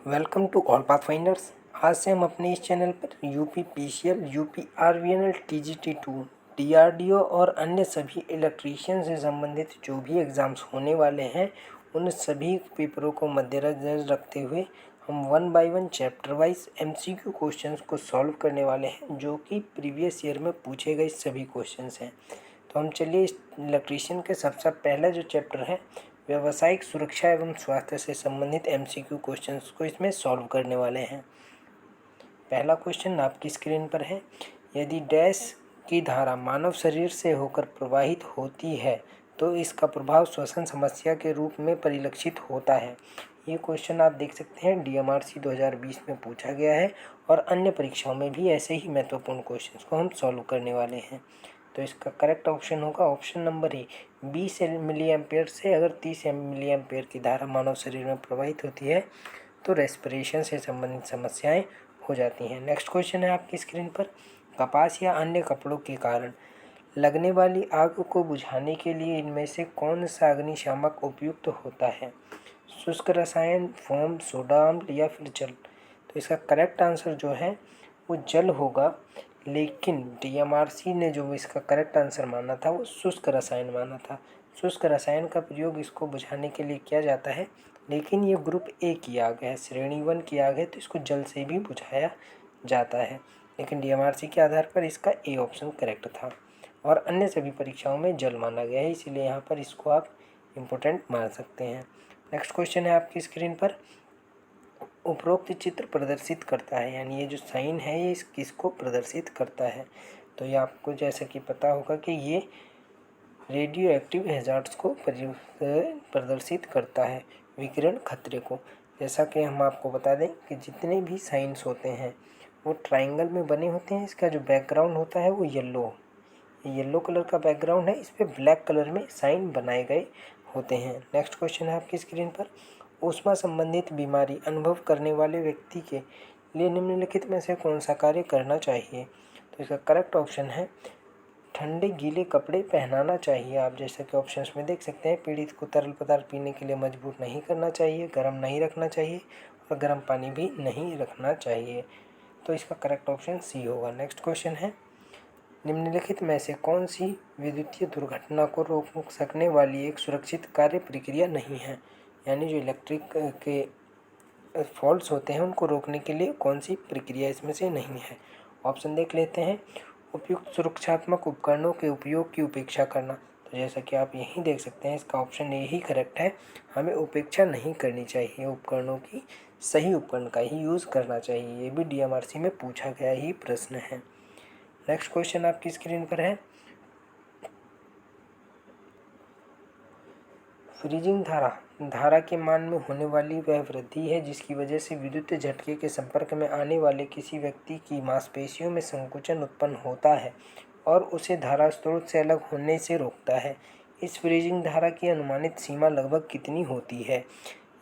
Welcome to all Pathfinders. आज से हम अपने इस चैनल पर UP PCL, UP RVNL, TGT two, DRDO और अन्य सभी इलेक्ट्रीशियन से संबंधित जो भी एग्ज़ाम्स होने वाले हैं उन सभी पेपरों को मद्देनज़र रखते हुए हम 1 by 1 chapter wise MCQ questions को सॉल्व करने वाले हैं, जो कि प्रीवियस ईयर में पूछे गए सभी क्वेश्चंस हैं। तो हम चलिए इस इलेक्ट्रीशियन के सबसे पहला जो चैप्टर है व्यावसायिक सुरक्षा एवं स्वास्थ्य से संबंधित एमसीक्यू क्वेश्चंस को इसमें सॉल्व करने वाले हैं। पहला क्वेश्चन आपकी स्क्रीन पर है। यदि डैश की धारा मानव शरीर से होकर प्रवाहित होती है तो इसका प्रभाव श्वसन समस्या के रूप में परिलक्षित होता है। ये क्वेश्चन आप देख सकते हैं डीएमआरसी 2020 में पूछा गया है और अन्य परीक्षाओं में भी ऐसे ही महत्वपूर्ण क्वेश्चंस को हम सॉल्व करने वाले हैं। तो इसका करेक्ट ऑप्शन होगा option number A. 20 milliampere से अगर 30 मिली एम्पेयर की धारा मानव शरीर में प्रवाहित होती है तो रेस्पिरेशन से संबंधित समस्याएं हो जाती हैं। नेक्स्ट क्वेश्चन है आपकी स्क्रीन पर। कपास या अन्य कपड़ों के कारण लगने वाली आग को बुझाने के लिए इनमें से कौन सा अग्निशामक उपयुक्त होता है? शुष्क रसायन, फोम, सोडा अम्ल या फिर जल? तो इसका करेक्ट आंसर जो है वो जल होगा, लेकिन डीएमआरसी ने जो इसका करेक्ट आंसर माना था वो शुष्क रसायन माना था। शुष्क रसायन का प्रयोग इसको बुझाने के लिए किया जाता है, लेकिन ये ग्रुप ए की आग है, श्रेणी 1 की आग है, तो इसको जल से भी बुझाया जाता है। लेकिन डीएमआरसी के आधार पर इसका ए ऑप्शन करेक्ट था और अन्य सभी परीक्षाओं में जल माना गया है, इसीलिए यहाँ पर इसको आप इम्पोर्टेंट मान सकते हैं। नेक्स्ट क्वेश्चन है आपकी स्क्रीन पर। उपरोक्त चित्र प्रदर्शित करता है, यानी ये जो साइन है ये किसको प्रदर्शित करता है? तो ये आपको जैसे कि पता होगा कि ये रेडियो एक्टिव हैजार्ड्स को प्रदर्शित करता है, विकिरण खतरे को। जैसा कि हम आपको बता दें कि जितने भी साइंस होते हैं वो ट्राइंगल में बने होते हैं। इसका जो बैकग्राउंड होता है वो येलो कलर का बैकग्राउंड है, इस पर ब्लैक कलर में साइन बनाए गए होते हैं। नेक्स्ट क्वेश्चन है आपकी स्क्रीन पर। ऊष्मा संबंधित बीमारी अनुभव करने वाले व्यक्ति के लिए निम्नलिखित में से कौन सा कार्य करना चाहिए? तो इसका करेक्ट ऑप्शन है ठंडे गीले कपड़े पहनाना चाहिए। आप जैसा कि ऑप्शंस में देख सकते हैं, पीड़ित को तरल पदार्थ पीने के लिए मजबूर नहीं करना चाहिए, गर्म नहीं रखना चाहिए और गर्म पानी भी नहीं रखना चाहिए। तो इसका करेक्ट ऑप्शन सी होगा। नेक्स्ट क्वेश्चन है। निम्नलिखित में से कौन सी विद्युतीय दुर्घटना को रोक सकने वाली एक सुरक्षित कार्य प्रक्रिया नहीं है? यानी जो इलेक्ट्रिक के फॉल्ट्स होते हैं उनको रोकने के लिए कौन सी प्रक्रिया इसमें से नहीं है? ऑप्शन देख लेते हैं। उपयुक्त सुरक्षात्मक उपकरणों के उपयोग की उपेक्षा करना। तो जैसा कि आप यहीं देख सकते हैं इसका ऑप्शन ए ही करेक्ट है। हमें उपेक्षा नहीं करनी चाहिए, उपकरणों की सही उपकरण का ही यूज़ करना चाहिए। ये भी डीएमआरसी में पूछा गया ही प्रश्न है। नेक्स्ट क्वेश्चन आपकी स्क्रीन पर है। फ्रीजिंग धारा के मान में होने वाली वह वृद्धि है जिसकी वजह से विद्युत झटके के संपर्क में आने वाले किसी व्यक्ति की मांसपेशियों में संकुचन उत्पन्न होता है और उसे धारा स्रोत से अलग होने से रोकता है। इस फ्रीजिंग धारा की अनुमानित सीमा लगभग कितनी होती है?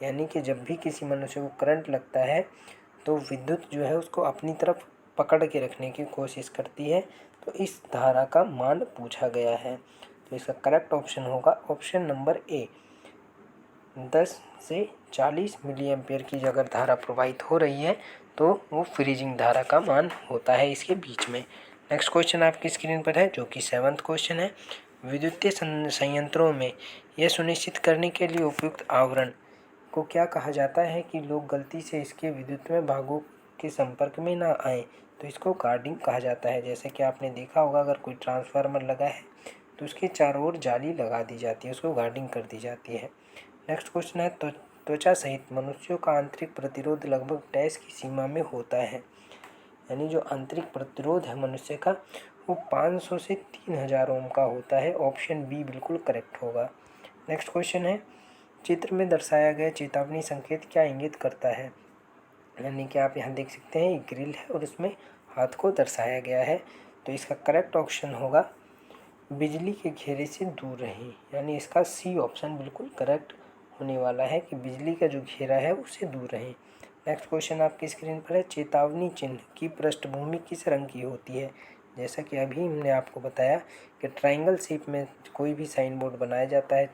यानी कि जब भी किसी मनुष्य को करंट लगता है तो विद्युत जो है उसको अपनी तरफ पकड़ के रखने की कोशिश करती है, तो इस धारा का मान पूछा गया है। तो इसका करेक्ट ऑप्शन होगा ऑप्शन नंबर ए। 10 से 40 मिली एम्पेयर की अगर धारा प्रवाहित हो रही है तो वो फ्रीजिंग धारा का मान होता है इसके बीच में। नेक्स्ट क्वेश्चन आपकी स्क्रीन पर है जो कि 7th क्वेश्चन है। विद्युतीय संयंत्रों में यह सुनिश्चित करने के लिए उपयुक्त आवरण को क्या कहा जाता है कि लोग गलती से इसके विद्युत में भागों के संपर्क में ना आए? तो इसको गार्डिंग कहा जाता है। जैसे कि आपने देखा होगा अगर कोई ट्रांसफार्मर लगा है तो उसके चारों ओर जाली लगा दी जाती है, उसको गार्डिंग कर दी जाती है। नेक्स्ट क्वेश्चन है। त्वचा सहित मनुष्यों का आंतरिक प्रतिरोध लगभग डैश की सीमा में होता है? यानी जो आंतरिक प्रतिरोध है मनुष्य का वो 500 से 3000 ओम का होता है। ऑप्शन बी बिल्कुल करेक्ट होगा। नेक्स्ट क्वेश्चन है। चित्र में दर्शाया गया चेतावनी संकेत क्या इंगित करता है? यानी कि आप यहाँ देख सकते हैं एक ग्रिल है और उसमें हाथ को दर्शाया गया है। तो इसका करेक्ट ऑप्शन होगा बिजली के घेरे से दूर रहें। यानी इसका सी ऑप्शन बिल्कुल करेक्ट होने वाला है कि बिजली का जो घेरा है उससे दूर रहें। नेक्स्ट क्वेश्चन आपकी स्क्रीन पर है। चेतावनी चिन्ह की पृष्ठभूमि किस रंग की होती है? जैसा कि अभी हमने आपको बताया कि ट्राइंगल शेप में कोई भी साइन बोर्ड बनाया जाता है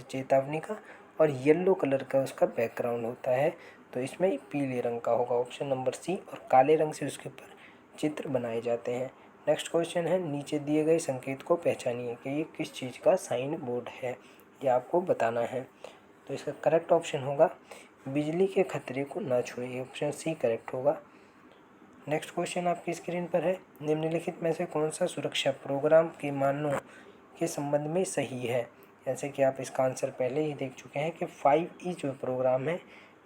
चेतावनी का और येलो कलर का उसका बैकग्राउंड होता है, तो इसमें पीले रंग का होगा ऑप्शन नंबर सी, और काले रंग से उसके ऊपर चित्र बनाए जाते हैं। नेक्स्ट क्वेश्चन है, नीचे दिए गए संकेत को पहचानिए कि ये किस चीज़ का साइन बोर्ड है, ये आपको बताना है। तो इसका करेक्ट ऑप्शन होगा बिजली के खतरे को ना छुए, ऑप्शन सी करेक्ट होगा। नेक्स्ट क्वेश्चन आपकी स्क्रीन पर है, निम्नलिखित में से कौन सा सुरक्षा प्रोग्राम के मानों के संबंध में सही है। जैसे कि आप इसका आंसर पहले ही देख चुके हैं कि 5E जो प्रोग्राम है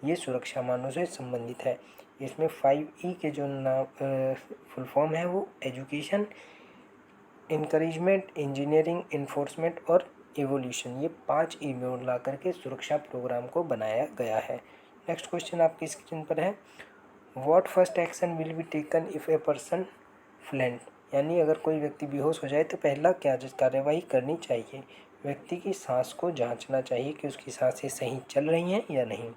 ये सुरक्षा मानों से संबंधित है। इसमें 5E के जो फुल फॉर्म है वो एजुकेशन, इनकरेजमेंट, इंजीनियरिंग, इन्फोर्समेंट और एवोल्यूशन, ये 5 ई में ला करके सुरक्षा प्रोग्राम को बनाया गया है। नेक्स्ट क्वेश्चन आपकी स्क्रीन पर है, what first action will be taken if a person faints, यानी अगर कोई व्यक्ति बेहोश हो जाए तो पहला क्या कार्यवाही करनी चाहिए। व्यक्ति की सांस को जांचना चाहिए कि उसकी सांसें सही चल रही हैं या नहीं।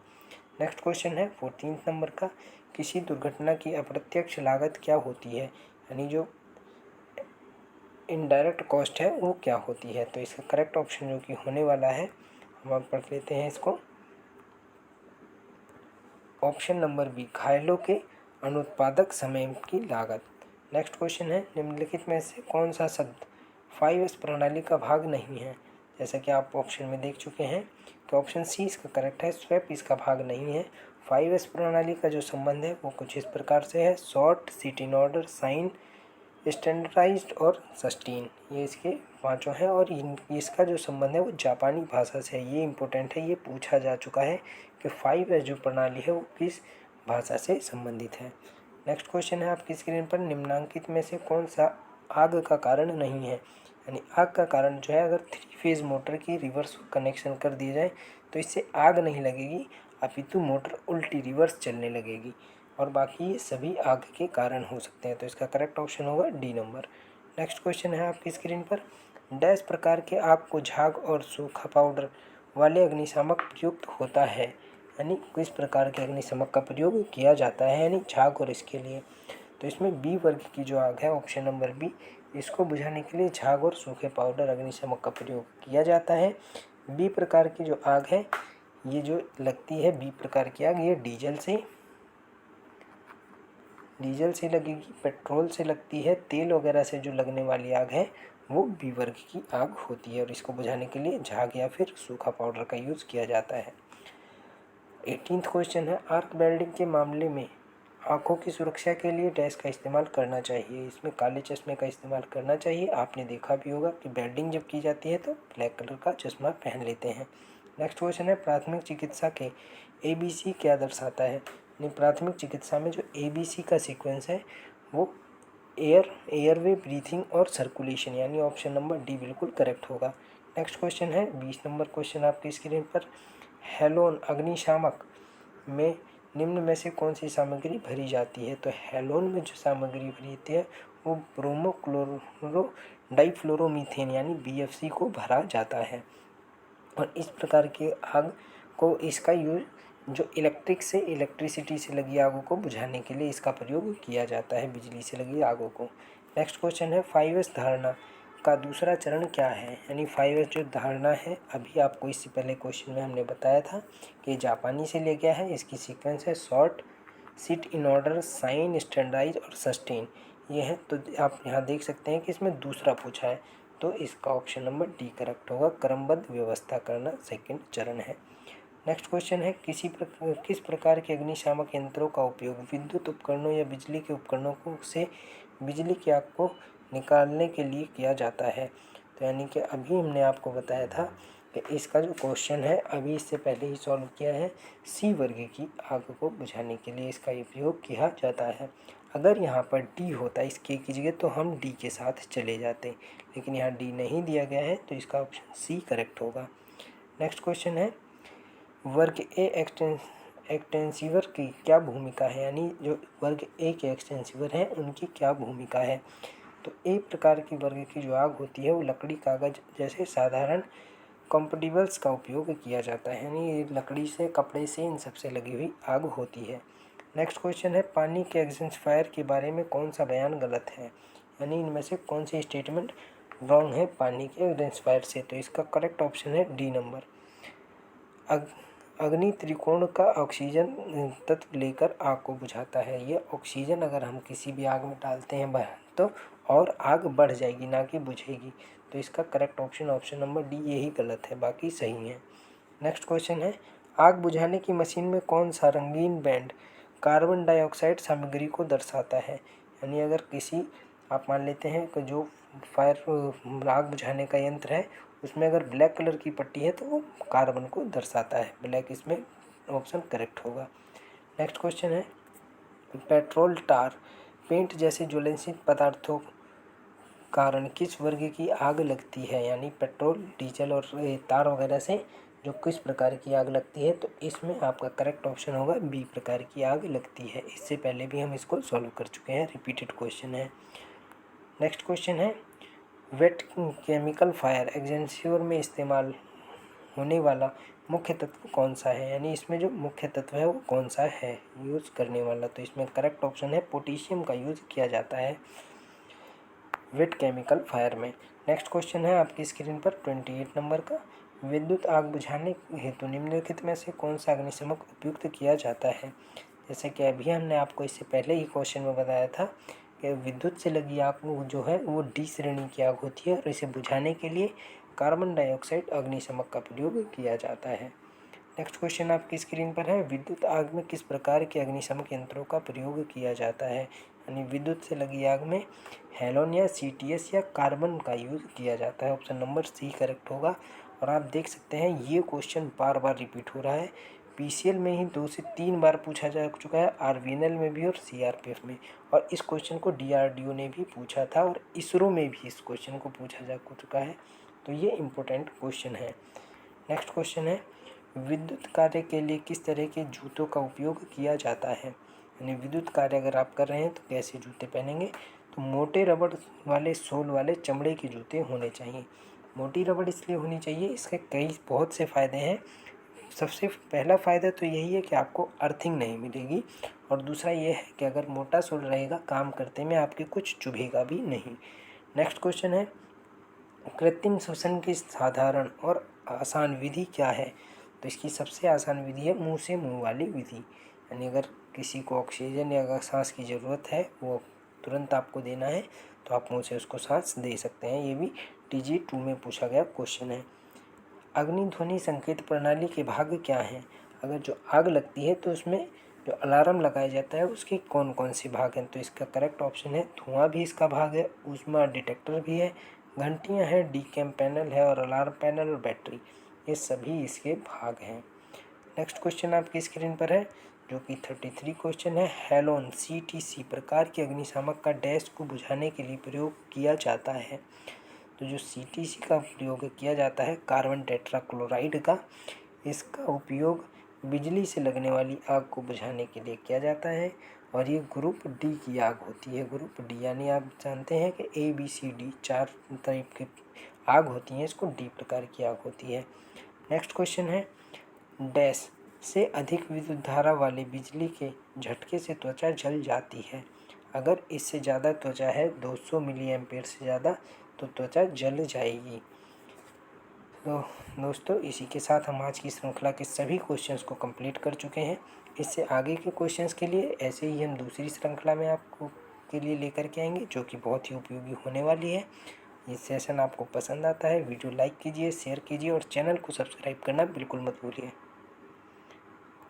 नेक्स्ट क्वेश्चन है 14 नंबर का, किसी दुर्घटना की अप्रत्यक्ष लागत क्या होती है, यानी जो इनडायरेक्ट कॉस्ट है वो क्या होती है। तो इसका करेक्ट ऑप्शन जो कि होने वाला है, हम आप पढ़ लेते हैं इसको, ऑप्शन नंबर बी, घायलों के अनुत्पादक समय की लागत। नेक्स्ट क्वेश्चन है, निम्नलिखित में से कौन सा शब्द 5S प्रणाली का भाग नहीं है। जैसा कि आप ऑप्शन में देख चुके हैं कि ऑप्शन सी इसका करेक्ट है, स्वैप इसका भाग नहीं है। 5S प्रणाली का जो संबंध है वो कुछ इस प्रकार से है, sort, set in order, shine, standardized और सस्टेन, ये इसके पांचों हैं। और इसका जो संबंध है वो जापानी भाषा से है, ये इम्पोर्टेंट है, ये पूछा जा चुका है कि 5S जो प्रणाली है वो किस भाषा से संबंधित है। नेक्स्ट क्वेश्चन है आपकी स्क्रीन पर, निम्नांकित में से कौन सा आग का कारण नहीं है, यानी आग का कारण जो है, अगर 3 फेज मोटर की रिवर्स कनेक्शन कर दिया जाए तो इससे आग नहीं लगेगी, अपितु मोटर उल्टी रिवर्स चलने लगेगी, और बाकी ये सभी आग के कारण हो सकते हैं। तो इसका करेक्ट ऑप्शन होगा डी नंबर। नेक्स्ट क्वेश्चन है आपकी स्क्रीन पर, डैश प्रकार के आग को झाग और सूखा पाउडर वाले अग्निशामक प्रयुक्त होता है, यानी किस प्रकार के अग्निशामक का प्रयोग किया जाता है, यानी झाग और इसके लिए। तो इसमें बी वर्ग की जो आग है, ऑप्शन नंबर बी, इसको बुझाने के लिए झाग और सूखे पाउडर अग्निशामक का प्रयोग किया जाता है। बी प्रकार की जो आग है, ये जो लगती है बी प्रकार की आग, ये डीजल से लगेगी, पेट्रोल से लगती है, तेल वगैरह से जो लगने वाली आग है वो बी वर्ग की आग होती है, और इसको बुझाने के लिए झाग या फिर सूखा पाउडर का यूज़ किया जाता है। 18वां क्वेश्चन है, आर्क वेल्डिंग के मामले में आँखों की सुरक्षा के लिए डैश का इस्तेमाल करना चाहिए। इसमें काले चश्मे का इस्तेमाल करना चाहिए। आपने देखा भी होगा कि वेल्डिंग जब की जाती है तो ब्लैक कलर का चश्मा पहन लेते हैं। नेक्स्ट क्वेश्चन है, प्राथमिक चिकित्सा के ABC क्या दर्शाता है। प्राथमिक चिकित्सा में जो ABC का सीक्वेंस है वो एयरवे, ब्रीथिंग और सर्कुलेशन, यानी ऑप्शन नंबर डी बिल्कुल करेक्ट होगा। नेक्स्ट क्वेश्चन है 20 नंबर क्वेश्चन आपकी स्क्रीन पर, हेलोन अग्निशामक में निम्न में से कौन सी सामग्री भरी जाती है। तो हेलोन में जो सामग्री भरी होती है वो ब्रोमोक्लोरो डाइफ्लोरोमीथेन यानी BFC को भरा जाता है, और इस प्रकार के आग को इसका यूज जो इलेक्ट्रिसिटी से लगी आगों को बुझाने के लिए इसका प्रयोग किया जाता है, बिजली से लगी आगों को। नेक्स्ट क्वेश्चन है, 5S धारणा का दूसरा चरण क्या है, यानी 5S जो धारणा है, अभी आपको इससे पहले क्वेश्चन में हमने बताया था कि जापानी से लिया गया है। इसकी सीक्वेंस है sort, set in order, shine, standardize और सस्टेन, ये है। तो आप यहाँ देख सकते हैं कि इसमें दूसरा पूछा है, तो इसका ऑप्शन नंबर डी करेक्ट होगा, क्रमबद्ध व्यवस्था करना सेकंड चरण है। नेक्स्ट क्वेश्चन है, किस प्रकार के अग्निशामक यंत्रों का उपयोग विद्युत उपकरणों या बिजली के उपकरणों से बिजली की आग को निकालने के लिए किया जाता है। तो यानी कि अभी हमने आपको बताया था कि इसका जो क्वेश्चन है अभी इससे पहले ही सॉल्व किया है, सी वर्ग की आग को बुझाने के लिए इसका उपयोग किया जाता है। अगर यहाँ पर डी होता इसके की जगह तो हम डी के साथ चले जाते, लेकिन यहाँ डी नहीं दिया गया है तो इसका ऑप्शन सी करेक्ट होगा। नेक्स्ट क्वेश्चन है, वर्ग ए एक्सटेंसिवर की क्या भूमिका है, यानी जो वर्ग ए के एक्सटेंसिवर हैं उनकी क्या भूमिका है। तो ए प्रकार की वर्ग की जो आग होती है वो लकड़ी, कागज जैसे साधारण कंपेटिबल्स का उपयोग किया जाता है, यानी ये लकड़ी से, कपड़े से, इन सब से लगी हुई आग होती है। नेक्स्ट क्वेश्चन है, पानी के एक्सटेंसिफायर के बारे में कौन सा बयान गलत है, यानी इनमें से कौन सी स्टेटमेंट रॉन्ग है पानी के एक्सटेंसिफायर से। तो इसका करेक्ट ऑप्शन है डी नंबर। अग्नि त्रिकोण का ऑक्सीजन तत्व लेकर आग को बुझाता है। ये ऑक्सीजन अगर हम किसी भी आग में डालते हैं तो और आग बढ़ जाएगी, ना कि बुझेगी। तो इसका करेक्ट ऑप्शन नंबर डी यही गलत है, बाकी सही है। नेक्स्ट क्वेश्चन है, आग बुझाने की मशीन में कौन सा रंगीन बैंड कार्बन डाइऑक्साइड सामग्री को दर्शाता है। यानी अगर किसी आप मान लेते हैं कि जो आग बुझाने का यंत्र है उसमें अगर ब्लैक कलर की पट्टी है तो वो कार्बन को दर्शाता है, ब्लैक इसमें ऑप्शन करेक्ट होगा। नेक्स्ट क्वेश्चन है, पेट्रोल, टार, पेंट जैसे ज्वलनशील पदार्थों कारण किस वर्ग की आग लगती है। यानी पेट्रोल, डीजल और तार वगैरह से जो किस प्रकार की आग लगती है, तो इसमें आपका करेक्ट ऑप्शन होगा बी प्रकार की आग लगती है। इससे पहले भी हम इसको सॉल्व कर चुके हैं, रिपीटेड क्वेश्चन है। नेक्स्ट क्वेश्चन है, वेट केमिकल फायर एक्सटिंग्विशर में इस्तेमाल होने वाला मुख्य तत्व कौन सा है। यानी इसमें जो मुख्य तत्व है वो कौन सा है यूज़ करने वाला, तो इसमें करेक्ट ऑप्शन है पोटेशियम का यूज़ किया जाता है वेट केमिकल फायर में। नेक्स्ट क्वेश्चन है आपकी स्क्रीन पर 28 नंबर का, विद्युत आग बुझाने हेतु निम्नलिखित में से कौन सा अग्निशमक उपयुक्त किया जाता है। जैसे कि अभी हमने आपको इससे पहले ही क्वेश्चन में बताया था कि विद्युत से लगी आग जो है वो डी श्रेणी की आग होती है और इसे बुझाने के लिए कार्बन डाइऑक्साइड अग्निशमक का प्रयोग किया जाता है। नेक्स्ट क्वेश्चन आपकी स्क्रीन पर है, विद्युत आग में किस प्रकार के अग्निशमक यंत्रों का प्रयोग किया जाता है। यानी विद्युत से लगी आग में हेलोन या सीटीएस या कार्बन का यूज़ किया जाता है। ऑप्शन नंबर सी करेक्ट होगा। और आप देख सकते हैं ये क्वेश्चन बार बार रिपीट हो रहा है, पीसीएल में ही 2 से 3 बार पूछा जा चुका है, आरवीएनएल में भी और सीआरपीएफ में, और इस क्वेश्चन को डीआरडीओ ने भी पूछा था और इसरो में भी इस क्वेश्चन को पूछा जा चुका है। तो ये इम्पोर्टेंट क्वेश्चन है। नेक्स्ट क्वेश्चन है, विद्युत कार्य के लिए किस तरह के जूतों का उपयोग किया जाता है। यानी विद्युत कार्य अगर आप कर रहे हैं तो कैसे जूते पहनेंगे, तो मोटे रबड़ वाले सोल वाले चमड़े के जूते होने चाहिए। मोटी रबड़ इसलिए होनी चाहिए, इसके कई बहुत से फ़ायदे हैं। सबसे पहला फ़ायदा तो यही है कि आपको अर्थिंग नहीं मिलेगी, और दूसरा ये है कि अगर मोटा सोल रहेगा काम करते में आपके कुछ चुभेगा भी नहीं। नेक्स्ट क्वेश्चन है, कृत्रिम श्वसन की साधारण और आसान विधि क्या है। तो इसकी सबसे आसान विधि है मुंह से मुंह वाली विधि। यानी अगर किसी को ऑक्सीजन या अगर सांस की ज़रूरत है वो तुरंत आपको देना है तो आप मुंह से उसको सांस दे सकते हैं। ये भी TG2 में पूछा गया क्वेश्चन है। अग्निध्वनि संकेत प्रणाली के भाग क्या हैं। अगर जो आग लगती है तो उसमें जो अलार्म लगाया जाता है उसके कौन कौन से भाग हैं, तो इसका करेक्ट ऑप्शन है धुआं भी इसका भाग है, ऊष्मा डिटेक्टर भी है, घंटियां हैं, डीकैम पैनल है और अलार्म पैनल और बैटरी, ये सभी इसके भाग हैं। नेक्स्ट क्वेश्चन आपकी स्क्रीन पर है जो कि 33 क्वेश्चन है, हेलोन CTC प्रकार के अग्निशामक का डैश को बुझाने के लिए प्रयोग किया जाता है। तो जो CTC का प्रयोग किया जाता है कार्बन टेट्राक्लोराइड का, इसका उपयोग बिजली से लगने वाली आग को बुझाने के लिए किया जाता है और ये ग्रुप डी की आग होती है। ग्रुप डी यानी आप जानते हैं कि ABCD 4 टाइप की आग होती हैं, इसको डी प्रकार की आग होती है। नेक्स्ट क्वेश्चन है, डैश से अधिक विद्युत धारा वाले बिजली के झटके से त्वचा जल जाती है। अगर इससे ज़्यादा त्वचा है 200 मिली एम्पेयर से ज़्यादा तो त्वचा जल जाएगी। तो दोस्तों इसी के साथ हम आज की श्रृंखला के सभी क्वेश्चंस को कंप्लीट कर चुके हैं। इससे आगे के क्वेश्चंस के लिए ऐसे ही हम दूसरी श्रृंखला में आपको के लिए लेकर के आएंगे जो कि बहुत ही उपयोगी होने वाली है। ये सेशन आपको पसंद आता है वीडियो लाइक कीजिए, शेयर कीजिए और चैनल को सब्सक्राइब करना बिल्कुल मत भूलिए।